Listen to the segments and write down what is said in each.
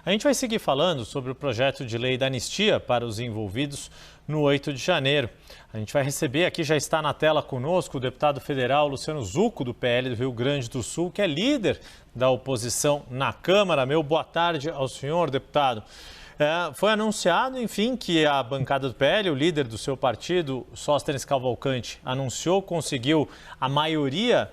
A gente vai seguir falando sobre o projeto de lei da anistia para os envolvidos no 8 de janeiro. A gente vai receber aqui, já está na tela conosco, o deputado federal Luciano Zucco, do PL do Rio Grande do Sul, que é líder da oposição na Câmara. Meu boa tarde ao senhor, deputado. Foi anunciado, enfim, que a bancada do PL, o líder do seu partido, Sóstenes Cavalcante, conseguiu a maioria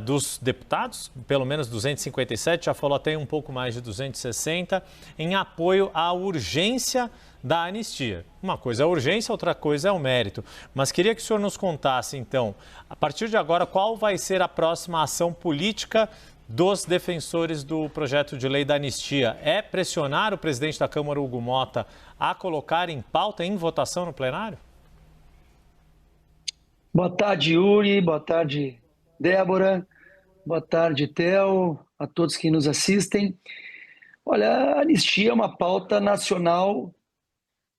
dos deputados, pelo menos 257, já falou até um pouco mais de 260, em apoio à urgência da anistia. Uma coisa é a urgência, outra coisa é o mérito. Mas queria que o senhor nos contasse, então, a partir de agora, qual vai ser a próxima ação política dos defensores do projeto de lei da anistia? É pressionar o presidente da Câmara, Hugo Motta, a colocar em pauta, em votação no plenário? Boa tarde, Yuri. Boa tarde, Débora. Boa tarde, Theo, a todos que nos assistem. Olha, a anistia é uma pauta nacional,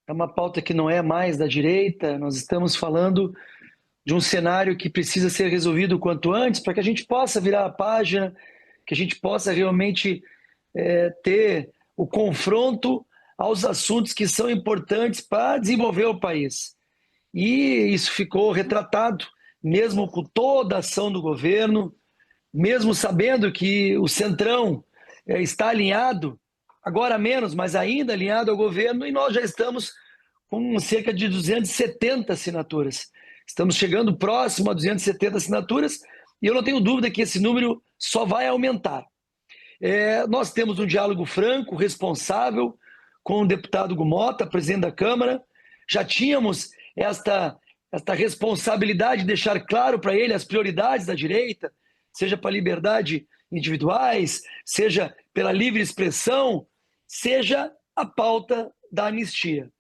é uma pauta que não é mais da direita. Nós estamos falando de um cenário que precisa ser resolvido o quanto antes para que a gente possa virar a página, que a gente possa realmente ter o confronto aos assuntos que são importantes para desenvolver o país. E isso ficou retratado, mesmo com toda a ação do governo, mesmo sabendo que o Centrão está alinhado, agora menos, mas ainda alinhado ao governo, e nós já estamos com cerca de 270 assinaturas. Estamos chegando próximo a 270 assinaturas e eu não tenho dúvida que esse número só vai aumentar. Nós temos um diálogo franco, responsável, com o deputado Hugo Motta, presidente da Câmara. Já tínhamos esta responsabilidade de deixar claro para ele as prioridades da direita, seja para a liberdade individuais, seja pela livre expressão, seja a pauta da anistia.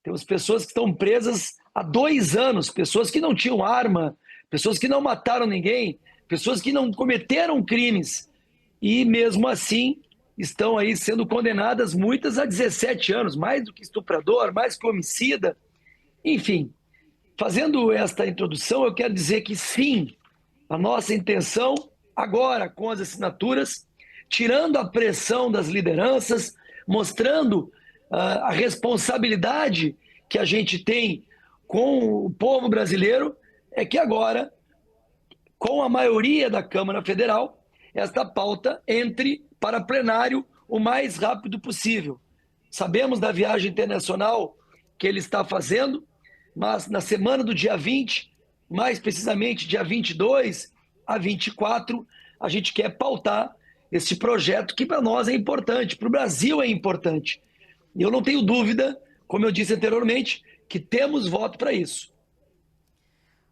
Temos pessoas que estão presas há 2 anos, pessoas que não tinham arma, pessoas que não mataram ninguém, pessoas que não cometeram crimes e mesmo assim estão aí sendo condenadas, muitas a 17 anos, mais do que estuprador, mais que homicida. Enfim, fazendo esta introdução, eu quero dizer que sim, a nossa intenção agora com as assinaturas, tirando a pressão das lideranças, mostrando a responsabilidade que a gente tem com o povo brasileiro, é que agora, com a maioria da Câmara Federal, esta pauta entre para plenário o mais rápido possível. Sabemos da viagem internacional que ele está fazendo, mas na semana do dia 20, mais precisamente dia 22 a 24, a gente quer pautar esse projeto que para nós é importante, para o Brasil é importante. E eu não tenho dúvida, como eu disse anteriormente, que temos voto para isso.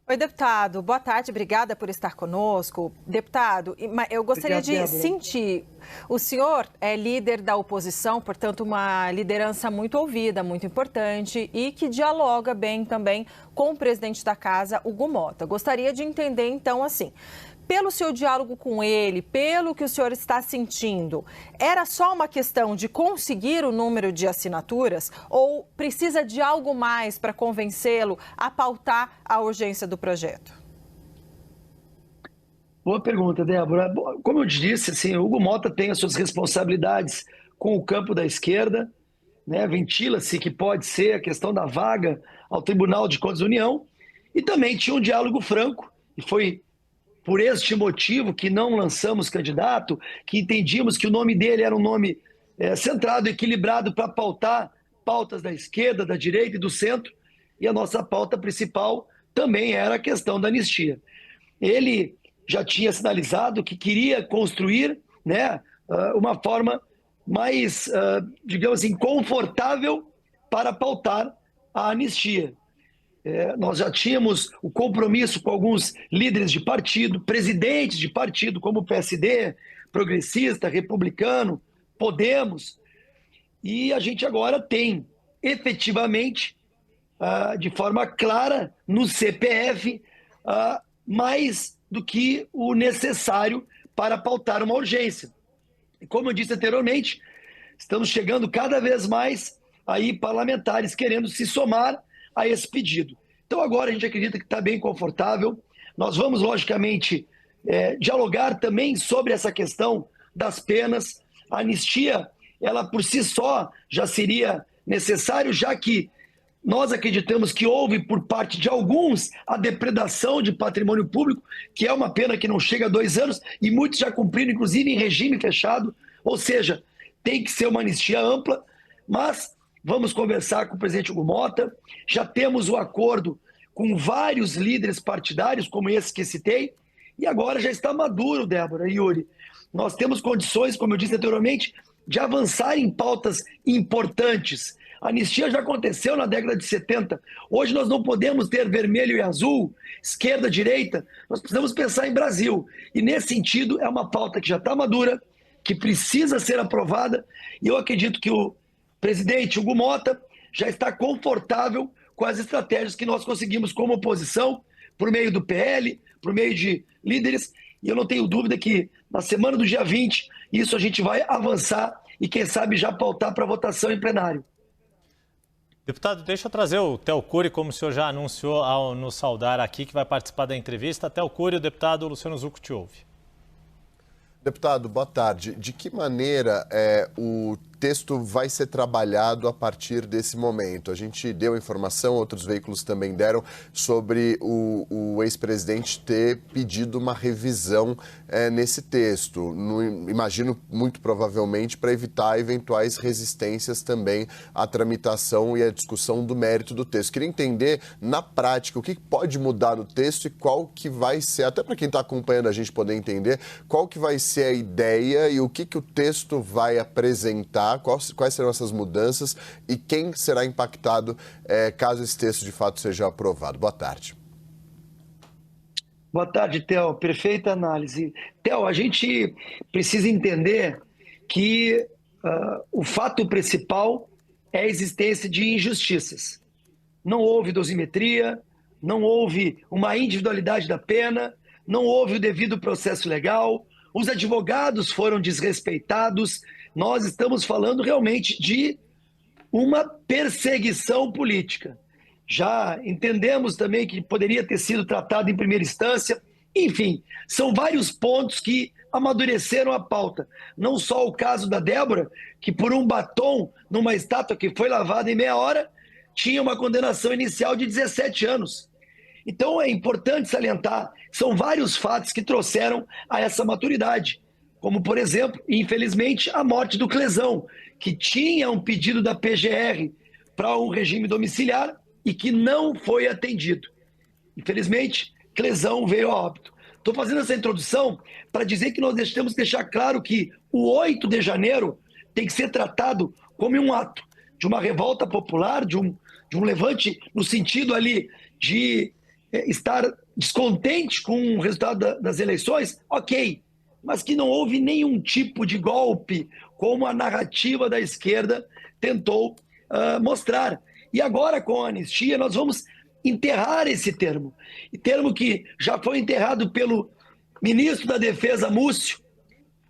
Oi, deputado. Boa tarde. Obrigada por estar conosco. Deputado, eu gostaria de sentir... O senhor é líder da oposição, portanto, uma liderança muito ouvida, muito importante e que dialoga bem também com o presidente da casa, Hugo Motta. Gostaria de entender, então, assim... Pelo seu diálogo com ele, pelo que o senhor está sentindo, era só uma questão de conseguir o número de assinaturas ou precisa de algo mais para convencê-lo a pautar a urgência do projeto? Boa pergunta, Débora. Como eu disse, assim, o Hugo Motta tem as suas responsabilidades com o campo da esquerda, né? Ventila-se que pode ser a questão da vaga ao Tribunal de Contas da União e também tinha um diálogo franco e foi por este motivo que não lançamos candidato, que entendíamos que o nome dele era um nome centrado, equilibrado para pautar pautas da esquerda, da direita e do centro, e a nossa pauta principal também era a questão da anistia. Ele já tinha sinalizado que queria construir, né, uma forma mais, digamos assim, confortável para pautar a anistia. Nós já tínhamos o compromisso com alguns líderes de partido, presidentes de partido, como o PSD, Progressista, Republicano, Podemos, e a gente agora tem, efetivamente, de forma clara, no CPF, mais do que o necessário para pautar uma urgência. E como eu disse anteriormente, estamos chegando cada vez mais aí parlamentares querendo se somar a esse pedido. Então agora a gente acredita que está bem confortável. Nós vamos, logicamente, dialogar também sobre essa questão das penas. A anistia, ela por si só já seria necessário, já que nós acreditamos que houve por parte de alguns a depredação de patrimônio público, que é uma pena que não chega a 2 anos, e muitos já cumpriram, inclusive em regime fechado, ou seja, tem que ser uma anistia ampla, mas vamos conversar com o presidente Hugo Motta, já temos o acordo com vários líderes partidários, como esse que citei, e agora já está maduro, Débora e Yuri. Nós temos condições, como eu disse anteriormente, de avançar em pautas importantes. A anistia já aconteceu na década de 70. Hoje nós não podemos ter vermelho e azul, esquerda, direita. Nós precisamos pensar em Brasil. E nesse sentido, é uma pauta que já está madura, que precisa ser aprovada. E eu acredito que o presidente Hugo Motta já está confortável com as estratégias que nós conseguimos como oposição, por meio do PL, por meio de líderes. E eu não tenho dúvida que na semana do dia 20, isso a gente vai avançar e quem sabe já pautar para votação em plenário. Deputado, deixa eu trazer o Theo Cury, como o senhor já anunciou ao nos saudar aqui, que vai participar da entrevista. Theo Cury, o deputado Luciano Zucco te ouve. Deputado, boa tarde. De que maneira o texto vai ser trabalhado a partir desse momento? A gente deu informação, outros veículos também deram, sobre o ex-presidente ter pedido uma revisão nesse texto. Imagino, muito provavelmente, para evitar eventuais resistências também à tramitação e à discussão do mérito do texto. Queria entender, na prática, o que pode mudar no texto e qual que vai ser, até para quem está acompanhando a gente poder entender, qual que vai ser a ideia e o que o texto vai apresentar, quais serão essas mudanças e quem será impactado caso esse texto de fato seja aprovado. Boa tarde. Boa tarde, Theo. Perfeita análise. Theo, a gente precisa entender que o fato principal é a existência de injustiças. Não houve dosimetria, não houve uma individualidade da pena, não houve o devido processo legal, os advogados foram desrespeitados. Nós estamos falando realmente de uma perseguição política. Já entendemos também que poderia ter sido tratado em primeira instância. Enfim, são vários pontos que amadureceram a pauta. Não só o caso da Débora, que por um batom numa estátua que foi lavada em meia hora, tinha uma condenação inicial de 17 anos. Então é importante salientar, são vários fatos que trouxeram a essa maturidade. Como, por exemplo, infelizmente, a morte do Clezão, que tinha um pedido da PGR para um regime domiciliar e que não foi atendido. Infelizmente, Clezão veio a óbito. Estou fazendo essa introdução para dizer que nós temos que deixar claro que o 8 de janeiro tem que ser tratado como um ato de uma revolta popular, de um levante no sentido ali de estar descontente com o resultado das eleições, ok, mas que não houve nenhum tipo de golpe, como a narrativa da esquerda tentou mostrar. E agora, com a anistia, nós vamos enterrar esse termo. E termo que já foi enterrado pelo ministro da Defesa, Múcio,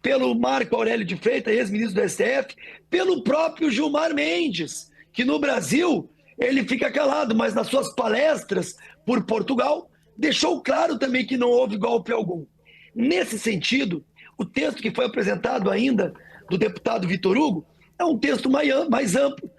pelo Marco Aurélio de Freitas, ex-ministro do STF, pelo próprio Gilmar Mendes, que no Brasil ele fica calado, mas nas suas palestras por Portugal, deixou claro também que não houve golpe algum. Nesse sentido, o texto que foi apresentado ainda do deputado Vitor Hugo é um texto mais amplo,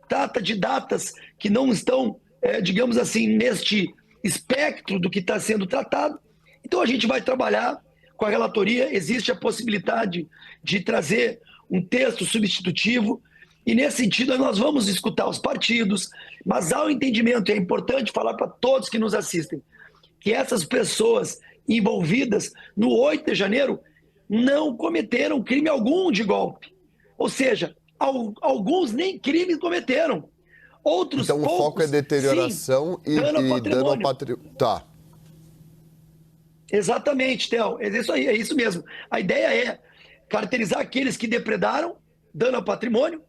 trata de datas que não estão, digamos assim, neste espectro do que está sendo tratado. Então a gente vai trabalhar com a relatoria, existe a possibilidade de trazer um texto substitutivo, e nesse sentido nós vamos escutar os partidos, mas há o entendimento, e é importante falar para todos que nos assistem, que essas pessoas envolvidas no 8 de janeiro não cometeram crime algum de golpe. Ou seja, alguns nem crimes cometeram. Outros então poucos, o foco é deterioração sim, e dano ao patrimônio. Tá. Exatamente, Theo. É isso mesmo. A ideia é caracterizar aqueles que depredaram dano ao patrimônio,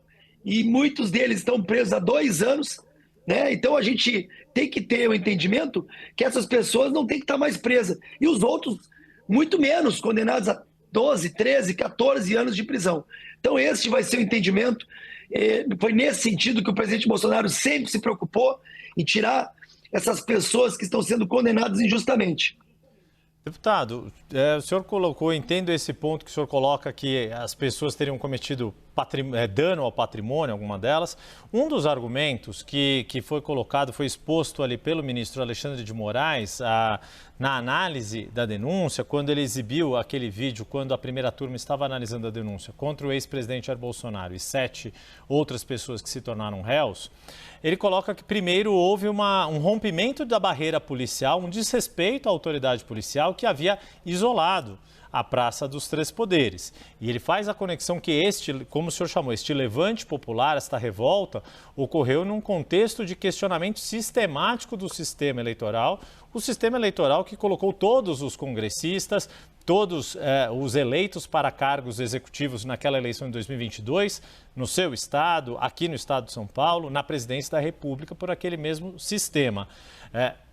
e muitos deles estão presos há 2 anos, né? Então a gente tem que ter o entendimento que essas pessoas não têm que estar mais presas. E os outros, muito menos, condenados a 12, 13, 14 anos de prisão. Então esse vai ser o entendimento. Foi nesse sentido que o presidente Bolsonaro sempre se preocupou em tirar essas pessoas que estão sendo condenadas injustamente. Deputado, o senhor colocou, entendo esse ponto que o senhor coloca, que as pessoas teriam cometido dano ao patrimônio, alguma delas. Um dos argumentos que foi colocado, foi exposto ali pelo ministro Alexandre de Moraes na análise da denúncia, quando ele exibiu aquele vídeo, quando a primeira turma estava analisando a denúncia contra o ex-presidente Jair Bolsonaro e 7 outras pessoas que se tornaram réus, ele coloca que primeiro houve um rompimento da barreira policial, um desrespeito à autoridade policial que havia isolado a Praça dos Três Poderes. E ele faz a conexão que como o senhor chamou, este levante popular, esta revolta, ocorreu num contexto de questionamento sistemático do sistema eleitoral, o sistema eleitoral que colocou todos os congressistas, todos os eleitos para cargos executivos naquela eleição de 2022, no seu estado, aqui no estado de São Paulo, na presidência da República, por aquele mesmo sistema.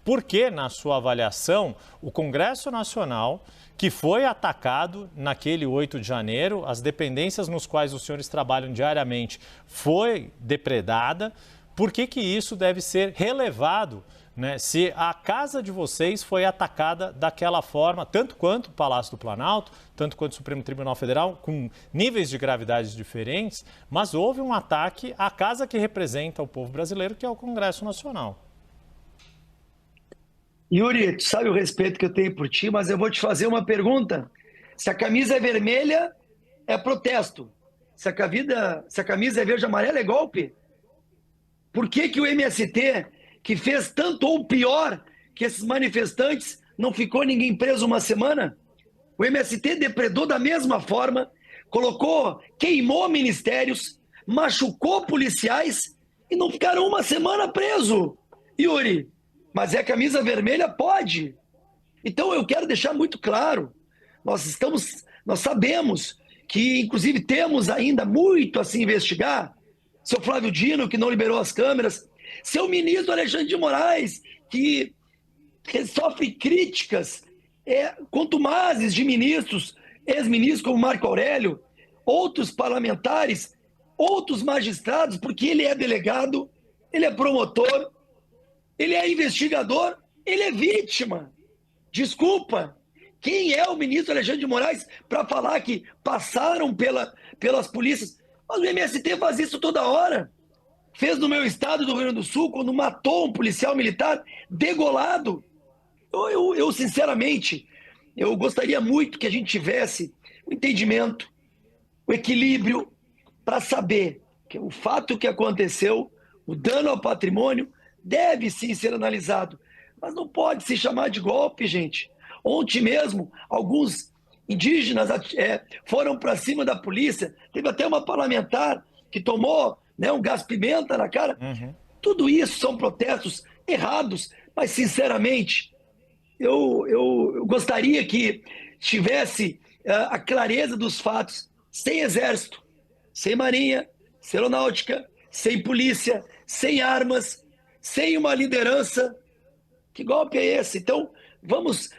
Por que, na sua avaliação, o Congresso Nacional, que foi atacado naquele 8 de janeiro, as dependências nos quais os senhores trabalham diariamente foi depredada, por que isso deve ser relevado, né, se a casa de vocês foi atacada daquela forma, tanto quanto o Palácio do Planalto, tanto quanto o Supremo Tribunal Federal, com níveis de gravidade diferentes, mas houve um ataque à casa que representa o povo brasileiro, que é o Congresso Nacional. Yuri, tu sabe o respeito que eu tenho por ti, mas eu vou te fazer uma pergunta. Se a camisa é vermelha, é protesto. Se a camisa é verde e amarela, é golpe. Por que o MST, que fez tanto ou pior que esses manifestantes, não ficou ninguém preso uma semana? O MST depredou da mesma forma, queimou ministérios, machucou policiais e não ficaram uma semana preso. Yuri, mas é camisa vermelha? Pode. Então eu quero deixar muito claro, nós sabemos que inclusive temos ainda muito a se investigar. Seu Flávio Dino, que não liberou as câmeras, seu ministro Alexandre de Moraes, que sofre críticas contumazes de ministros, ex-ministros como Marco Aurélio, outros parlamentares, outros magistrados, porque ele é delegado, ele é promotor, ele é investigador, ele é vítima. Desculpa, quem é o ministro Alexandre de Moraes para falar que passaram pelas polícias? Mas o MST faz isso toda hora. Fez no meu estado do Rio Grande do Sul, quando matou um policial militar degolado. Eu sinceramente, eu gostaria muito que a gente tivesse o entendimento, o equilíbrio, para saber que o fato que aconteceu, o dano ao patrimônio, deve sim ser analisado, mas não pode se chamar de golpe, gente. Ontem mesmo, alguns indígenas foram para cima da polícia, teve até uma parlamentar que tomou um gás-pimenta na cara. Uhum. Tudo isso são protestos errados, mas sinceramente, eu gostaria que tivesse a clareza dos fatos, sem exército, sem marinha, sem aeronáutica, sem polícia, sem armas, sem uma liderança. Que golpe é esse? Então, vamos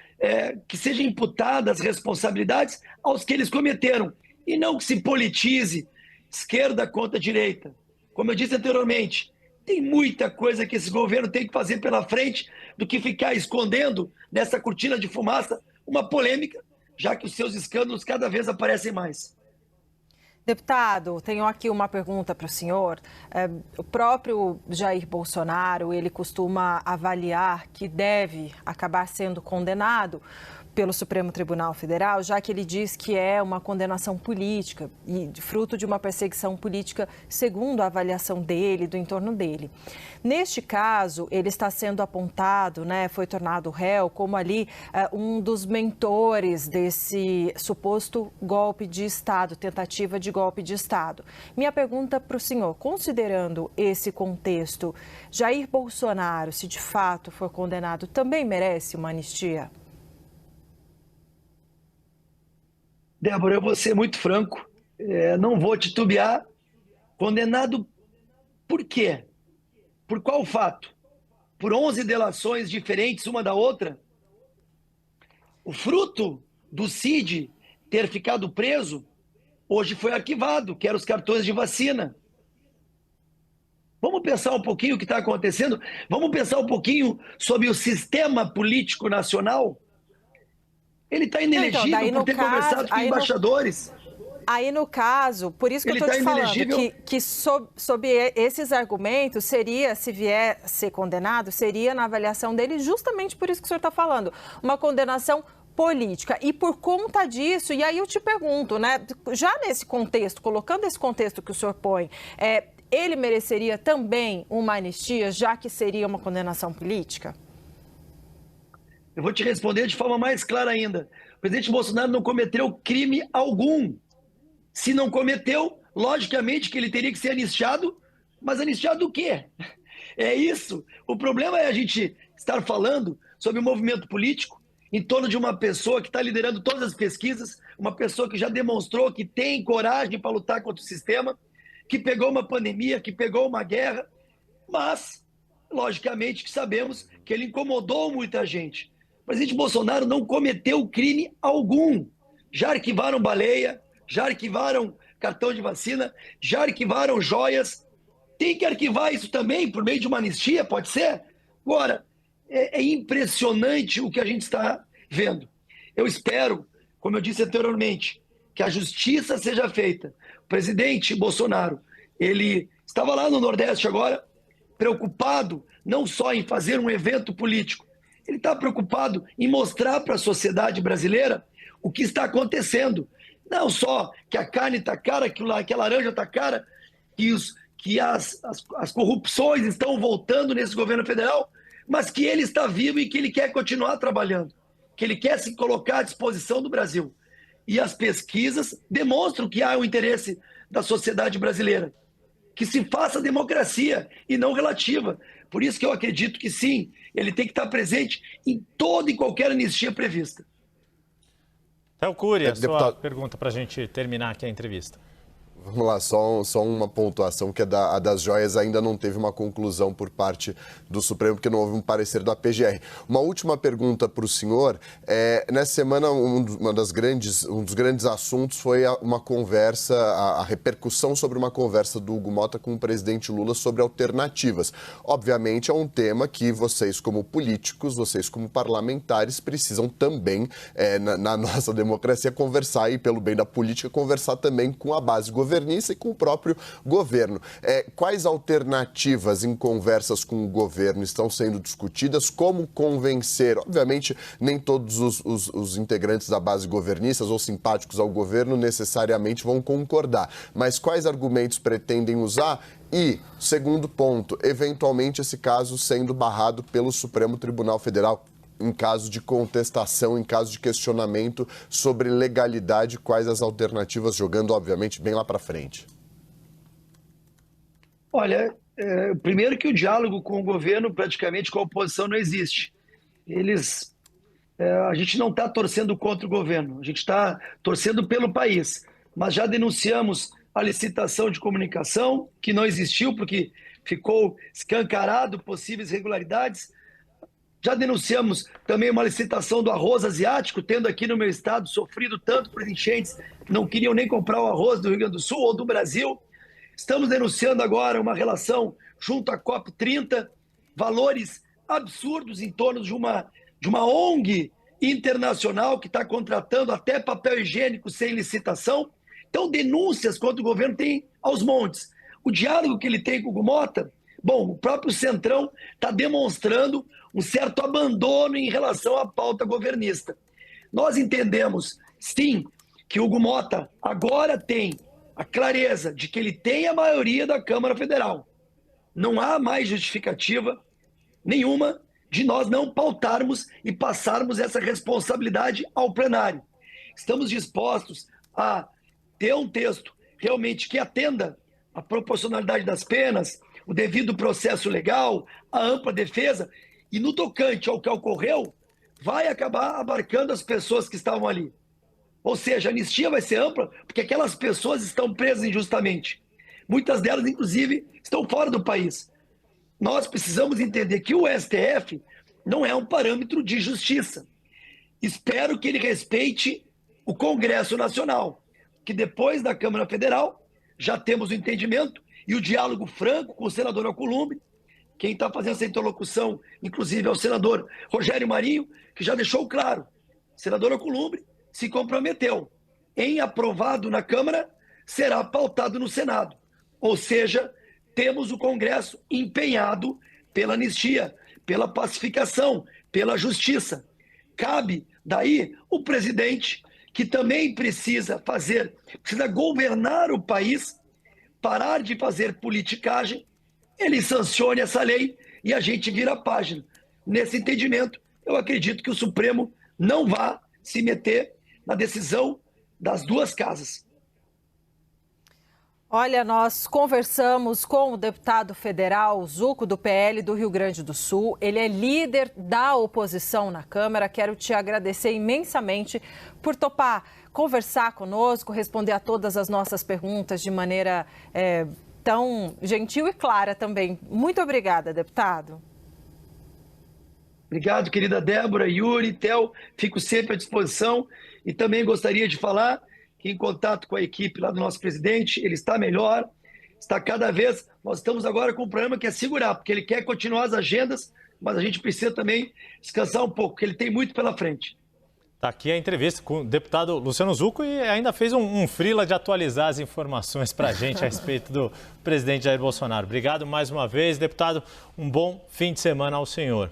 que sejam imputadas responsabilidades aos que eles cometeram e não que se politize esquerda contra direita. Como eu disse anteriormente, tem muita coisa que esse governo tem que fazer pela frente do que ficar escondendo nessa cortina de fumaça uma polêmica, já que os seus escândalos cada vez aparecem mais. Deputado, tenho aqui uma pergunta para o senhor. O próprio Jair Bolsonaro, ele costuma avaliar que deve acabar sendo condenado pelo Supremo Tribunal Federal, já que ele diz que é uma condenação política e fruto de uma perseguição política, segundo a avaliação dele, do entorno dele. Neste caso, ele está sendo apontado, foi tornado réu como ali um dos mentores desse suposto golpe de Estado, tentativa de golpe de Estado. Minha pergunta para o senhor, considerando esse contexto, Jair Bolsonaro, se de fato for condenado, também merece uma anistia? Débora, eu vou ser muito franco, não vou titubear. Condenado por quê? Por qual fato? Por 11 delações diferentes uma da outra? O fruto do Cid ter ficado preso, hoje foi arquivado, que eram os cartões de vacina. Vamos pensar um pouquinho o que está acontecendo? Vamos pensar um pouquinho sobre o sistema político nacional? Ele está inelegível por ter conversado com embaixadores. Aí, no caso, por isso que eu estou te falando que sob esses argumentos, seria, se vier ser condenado, seria, na avaliação dele, justamente por isso que o senhor está falando, uma condenação política. E por conta disso, e aí eu te pergunto, né, já nesse contexto, colocando esse contexto que o senhor põe, ele mereceria também uma anistia, já que seria uma condenação política? Eu vou te responder de forma mais clara ainda. O presidente Bolsonaro não cometeu crime algum. Se não cometeu, logicamente que ele teria que ser anistiado, mas anistiado do quê? É isso. O problema é a gente estar falando sobre um movimento político em torno de uma pessoa que está liderando todas as pesquisas, uma pessoa que já demonstrou que tem coragem para lutar contra o sistema, que pegou uma pandemia, que pegou uma guerra, mas, logicamente, que sabemos que ele incomodou muita gente. O presidente Bolsonaro não cometeu crime algum. Já arquivaram baleia, já arquivaram cartão de vacina, já arquivaram joias. Tem que arquivar isso também por meio de uma anistia, pode ser? Agora, é impressionante o que a gente está vendo. Eu espero, como eu disse anteriormente, que a justiça seja feita. O presidente Bolsonaro, ele estava lá no Nordeste agora, preocupado não só em fazer um evento político, ele está preocupado em mostrar para a sociedade brasileira o que está acontecendo. Não só que a carne está cara, que a laranja está cara, que as corrupções estão voltando nesse governo federal, mas que ele está vivo e que ele quer continuar trabalhando, que ele quer se colocar à disposição do Brasil. E as pesquisas demonstram que há um interesse da sociedade brasileira, que se faça democracia e não relativa. Por isso que eu acredito que sim, ele tem que estar presente em toda e qualquer anistia prevista. Théo Cury, sua pergunta para a gente terminar aqui a entrevista. Vamos lá, só uma pontuação, que a das joias ainda não teve uma conclusão por parte do Supremo, porque não houve um parecer da PGR. Uma última pergunta para o senhor. Nessa semana, um dos grandes assuntos foi uma conversa, a repercussão sobre uma conversa do Hugo Motta com o presidente Lula sobre alternativas. Obviamente, é um tema que vocês, como políticos, vocês, como parlamentares, precisam também, na nossa democracia, conversar, e pelo bem da política, conversar também com a base governista e com o próprio governo. Quais alternativas em conversas com o governo estão sendo discutidas? Como convencer? Obviamente, nem todos os integrantes da base governistas ou simpáticos ao governo necessariamente vão concordar, mas quais argumentos pretendem usar? E, segundo ponto, eventualmente esse caso sendo barrado pelo Supremo Tribunal Federal, em caso de contestação, em caso de questionamento sobre legalidade, quais as alternativas, jogando, obviamente, bem lá para frente? Olha, primeiro que o diálogo com o governo, praticamente com a oposição, não existe. A gente não está torcendo contra o governo, a gente está torcendo pelo país, mas já denunciamos a licitação de comunicação, que não existiu porque ficou escancarado possíveis irregularidades. Já denunciamos também uma licitação do arroz asiático, tendo aqui no meu estado sofrido tanto por enchentes, não queriam nem comprar o arroz do Rio Grande do Sul ou do Brasil. Estamos denunciando agora uma relação junto à COP30, valores absurdos em torno de uma ONG internacional que está contratando até papel higiênico sem licitação. Então, denúncias contra o governo tem aos montes. O diálogo que ele tem com o Hugo Motta, bom, o próprio Centrão está demonstrando um certo abandono em relação à pauta governista. Nós entendemos, sim, que o Hugo Motta agora tem a clareza de que ele tem a maioria da Câmara Federal. Não há mais justificativa nenhuma de nós não pautarmos e passarmos essa responsabilidade ao plenário. Estamos dispostos a ter um texto realmente que atenda à proporcionalidade das penas, o devido processo legal, a ampla defesa, e no tocante ao que ocorreu, vai acabar abarcando as pessoas que estavam ali. Ou seja, a anistia vai ser ampla, porque aquelas pessoas estão presas injustamente. Muitas delas, inclusive, estão fora do país. Nós precisamos entender que o STF não é um parâmetro de justiça. Espero que ele respeite o Congresso Nacional, que depois da Câmara Federal já temos o entendimento e o diálogo franco com o senador Alcolumbre. Quem está fazendo essa interlocução, inclusive, é o senador Rogério Marinho, que já deixou claro. O senador Alcolumbre se comprometeu em aprovado na Câmara, será pautado no Senado. Ou seja, temos o Congresso empenhado pela anistia, pela pacificação, pela justiça. Cabe, daí, o presidente, que também precisa governar o país, parar de fazer politicagem, ele sancione essa lei e a gente vira a página. Nesse entendimento, eu acredito que o Supremo não vá se meter na decisão das duas casas. Olha, nós conversamos com o deputado federal Zucco, do PL do Rio Grande do Sul. Ele é líder da oposição na Câmara. Quero te agradecer imensamente por topar conversar conosco, responder a todas as nossas perguntas de maneira tão gentil e clara também. Muito obrigada, deputado. Obrigado, querida Débora, Yuri, Theo. Fico sempre à disposição e também gostaria de falar que em contato com a equipe lá do nosso presidente, ele está melhor, está cada vez... Nós estamos agora com um problema que é segurar, porque ele quer continuar as agendas, mas a gente precisa também descansar um pouco, porque ele tem muito pela frente. Está aqui a entrevista com o deputado Luciano Zucco e ainda fez um freela de atualizar as informações para a gente a respeito do presidente Jair Bolsonaro. Obrigado mais uma vez, deputado. Um bom fim de semana ao senhor.